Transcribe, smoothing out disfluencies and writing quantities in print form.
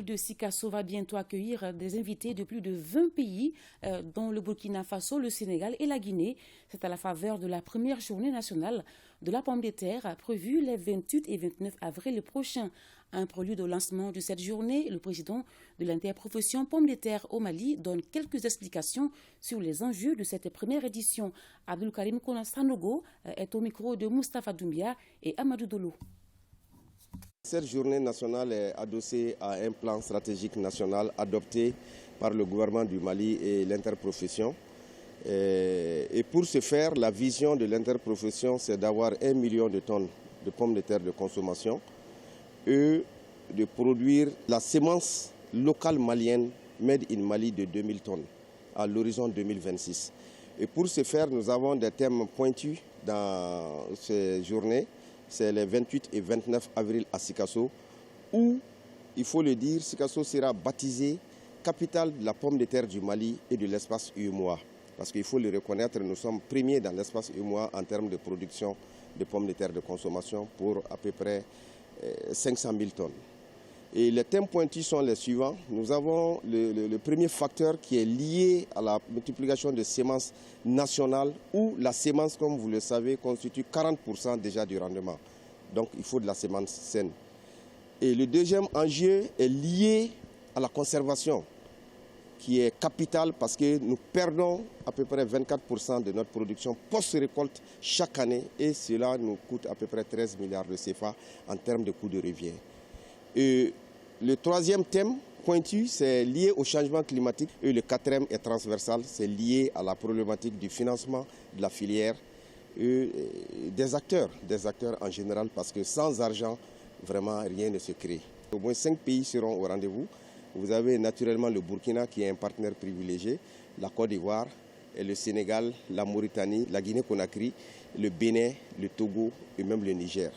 ville de Sikasso va bientôt accueillir des invités de plus de 20 pays, dont le Burkina Faso, le Sénégal et la Guinée. C'est à la faveur de la première journée nationale de la pomme de terre prévue les 28 et 29 avril prochains. Un prélude au lancement de cette journée, le président de l'interprofession pomme de terre au Mali donne quelques explications sur les enjeux de cette première édition. Abdul Karim Konastranogo est au micro de Moustapha Doumbia et Amadou Dolo. Cette journée nationale est adossée à un plan stratégique national adopté par le gouvernement du Mali et l'interprofession. Et pour ce faire, la vision de l'interprofession, c'est d'avoir 1 million de tonnes de pommes de terre de consommation et de produire la semence locale malienne Made in Mali de 2000 tonnes à l'horizon 2026. Et pour ce faire, nous avons des thèmes pointus dans ces journées. C'est les 28 et 29 avril à Sikasso, où, il faut le dire, Sikasso sera baptisé capitale de la pomme de terre du Mali et de l'espace UEMOA. Parce qu'il faut le reconnaître, nous sommes premiers dans l'espace UEMOA en termes de production de pommes de terre de consommation pour à peu près 500 000 tonnes. Et les thèmes pointus sont les suivants. Nous avons le premier facteur qui est lié à la multiplication de semences nationales où la semence, comme vous le savez, constitue 40% déjà du rendement. Donc il faut de la semence saine. Et le deuxième enjeu est lié à la conservation qui est capitale parce que nous perdons à peu près 24% de notre production post-récolte chaque année et cela nous coûte à peu près 13 milliards de CFA en termes de coûts de revient. Et le troisième thème pointu, c'est lié au changement climatique. Et le quatrième est transversal, c'est lié à la problématique du financement de la filière et des acteurs en général, parce que sans argent, vraiment rien ne se crée. Au moins 5 pays seront au rendez-vous. Vous avez naturellement le Burkina qui est un partenaire privilégié, la Côte d'Ivoire, et le Sénégal, la Mauritanie, la Guinée-Conakry, le Bénin, le Togo et même le Niger.